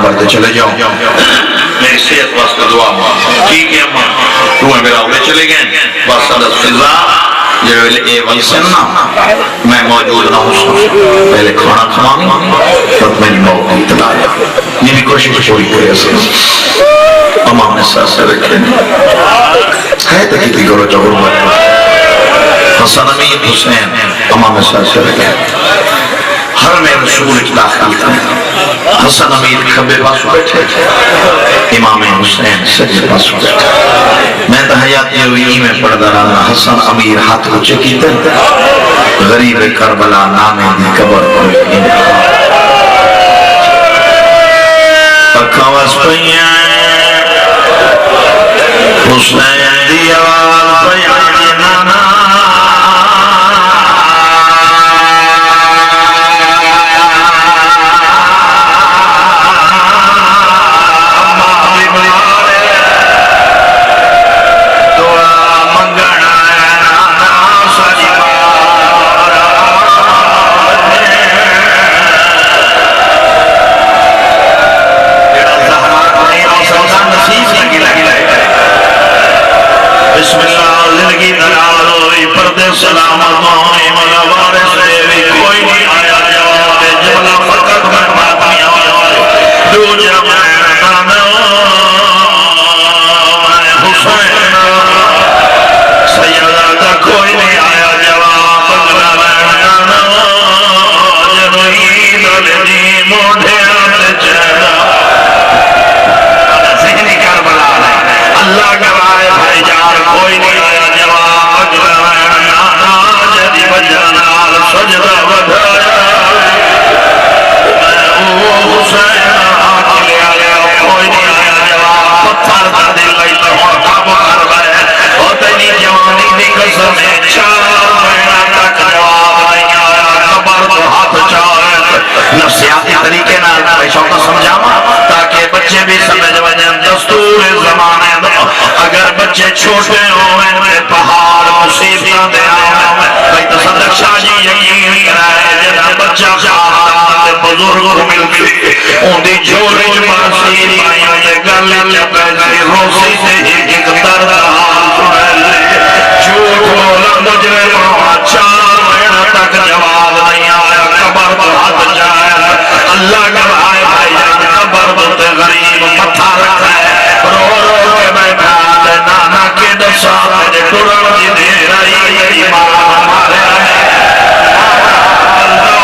قبر دے چلے جاؤ میری صحت واسطے دعا ٹھیک ہے اماں تو میرا ہوئے چلے گئے بس صدق فضا یہ ویلے اے ونسن نا میں موجود نہ ہوں پہلے کھانا کھمانی تب میری موت کی اطلاع یہ بھی کوشش پوری کرے اسے امام نے ساتھ سے رکھے ہے تکیتی کرو جو غربت حسن امیر حسین امام نے ساتھ سے رکھے ہر میں رسول داخل تھا حسن امیر کھبے پاسو بیٹھے امام حسین سجے پاسو بیٹھے میں تحیاتی ہوئی میں پڑھدا رہا حسن امیر ہاتھ اونچے کیتے غریب کربلا نامے دی قبر پر اکھاوس پہیاں حسین دی آواز پہیاں نانا بسم اللہ زندگی دلال ہوئی پردے سلامت ہوئی ملا وارث دیوی کوئی نہیں آیا جواب جملہ فقط میں باتیاں ہوئی دو جمعین نانا حسین سیدہ کوئی نہیں آیا جواب نانا جنوی دلدی موڑے آتے چہرہ ذہنی کربلا اللہ گوائے بھائی جان کوئی نہیں آیا جواب اجلوین نانا جدی بجانال سجدہ بدھایا میں حسین آکھ لیا گیا کوئی نہیں آیا جواب پتھر دا دل لئی تو ہوتا بکر بھائے ہوتے نہیں جوانی دی قسم چار مہینہ تک جواب نہیں آیا قبر تو ہاتھ چاہے نفسیاتی طریقے نہ پیشوں کو سمجھاما تاکہ بچے بھی سمجھ وجن دستور زمانے دو اگر بچے چھوٹے ہوئے پہاڑ مصیبتاں دے آئے بھئی تصدق شاہ جی یقین کرائے جنہ بچہ خاندان بزرگ مل گئی ان دی جھولی جماسیری آئیں گلی چپیسی روسی سے ایک درد حال سنے لے جھوٹ بولا مجرم چار مہینہ تک جواب نہیں آیا قبر پر ہاتھ جائے اللہ گوائے بھائی جان قبر بلتے غریب متھا رکھا ہے رو رو کے بیٹھا دے نانا کے دسا میرے ٹرڑ جی دے رہی امام ہمارے اللہ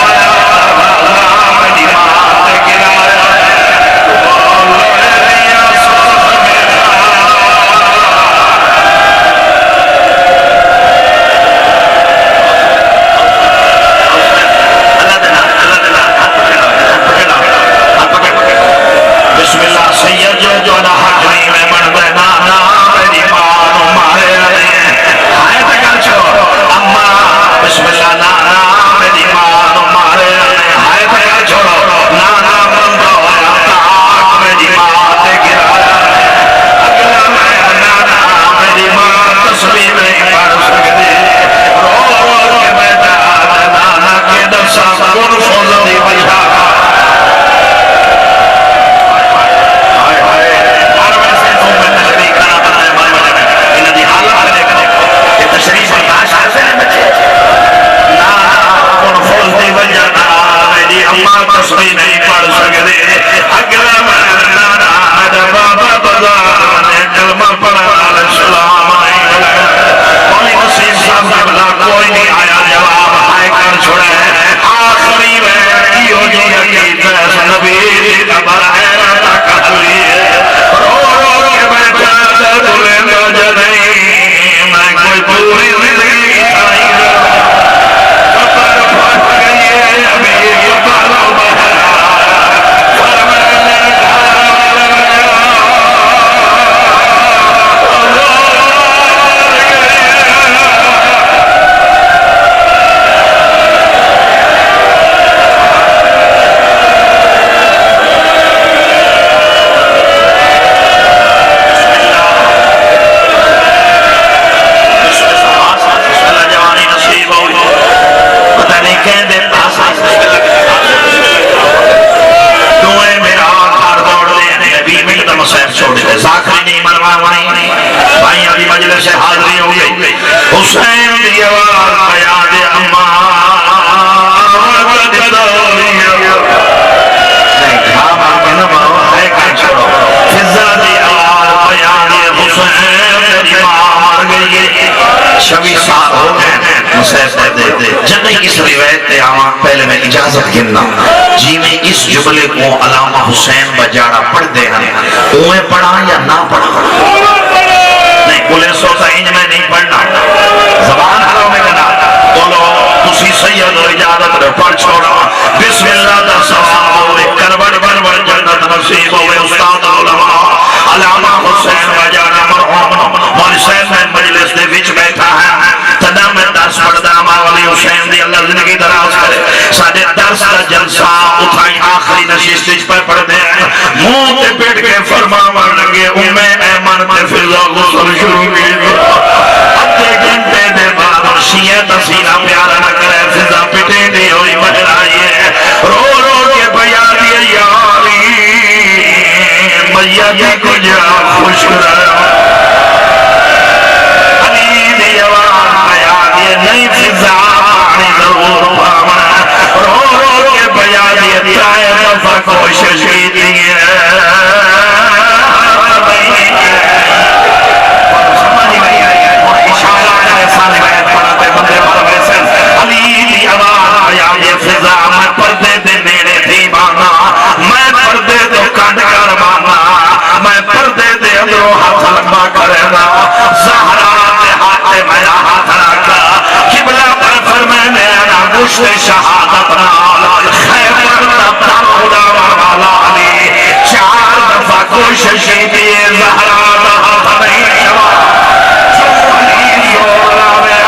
ویلے کو علامہ حسین بجاڑا پڑھ دے ہیں اوہیں پڑھا یا نہ پڑھا نہیں بولے سوتا انج میں نہیں پڑھنا زبان حرام میں گنا بولو تسی سید و اجازت رہ پڑھ چھوڑا بسم اللہ دا سواب ہوئے کروڑ برور جنت نصیب ہوئے استاد علماء علامہ حسین بجاڑا مرحوم مولی صاحب میں مجلس دے وچ بیٹھا ہے تدا میں درس پڑھدا مولی حسین دی اللہ زندگی دراز کرے ساڑھے درس دا جلسہ اٹھائیں آخری نشست پر پڑھ دے منہ تے پیٹ کے فرماوان لگے امیں ایمان تے فضا غسل شروع کی اتے گھنٹے دے بعد شیعہ تسینہ پیارا نہ کرے فضا پٹے دی ہوئی مہر آئیے رو رو کے بیا دیئے یاری میتی کو جا خوش کرا علی دی آوان بیا دیئے نئی فضا پانی ضرور پامنا رو رو کے بیا دیئے ترائے دفع کوشش کی دیئے شہادت نال خیبر تبتر خدا والا علی چار دفعہ کوشش دیئے زہرا دہا نہیں شوا جو علی زور آوے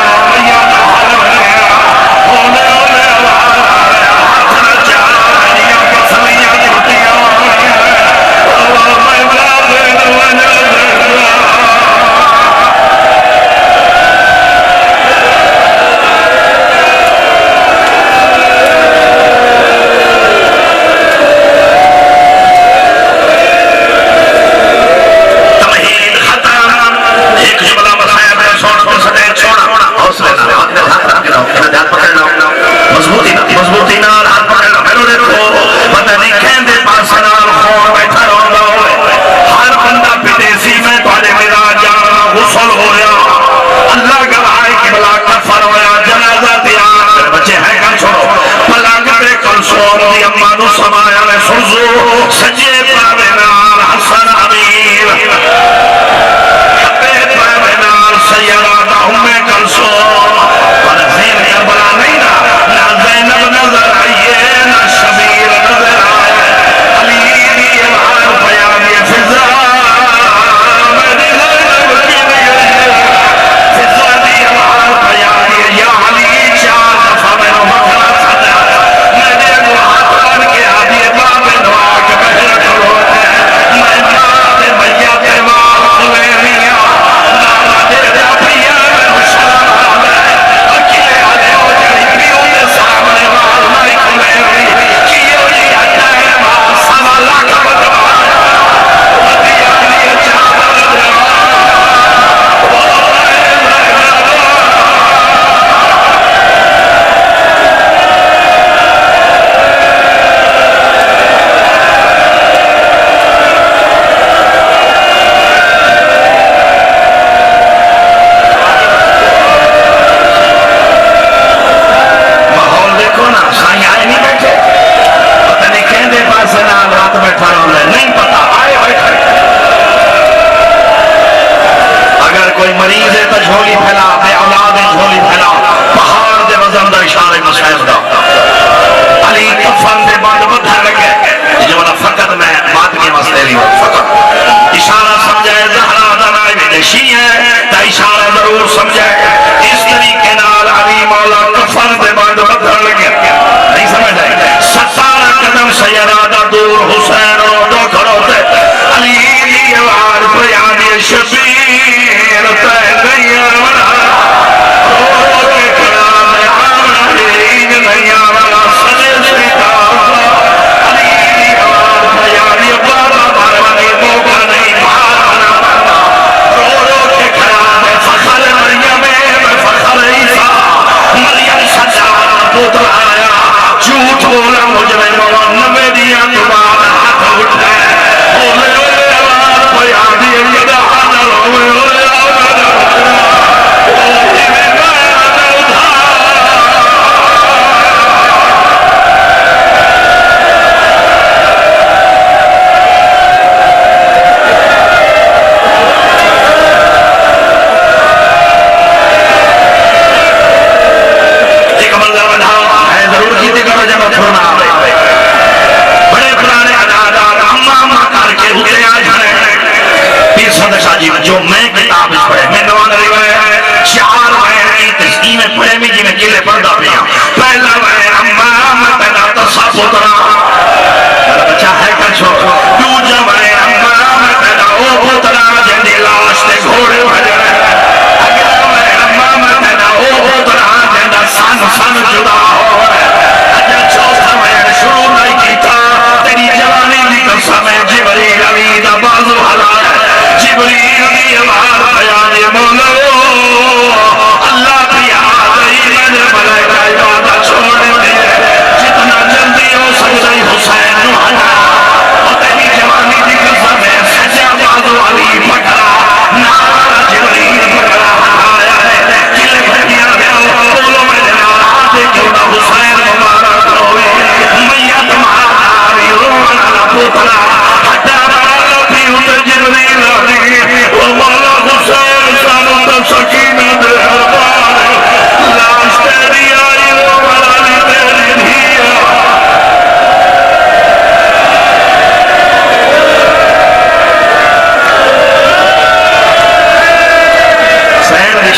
یا دہر ویرا ہونے ہونے وارا ہاتھ چار علیہ کسلیہ جھوٹیاں اللہ مولا دین وجہ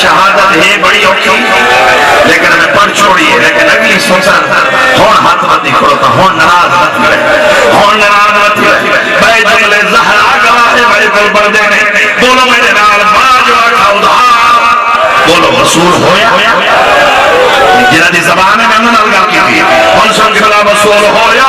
شہادت ہے بڑی اوکی لیکن میں پڑھ چھوڑی ہے لیکن اگلی سوچن ہون ہاتھ مدی کھڑوتا ہون نراز مت کرے ہون نراز مت کرے بھائی جملے زہرا گواہ بھائی کل بردے نے بولو میرے نال ماں جو آکھا ادھار بولو وصول ہویا جنہ دی زبان میں انہوں نے الگا کی تھی ان سن کے بلا وصول ہویا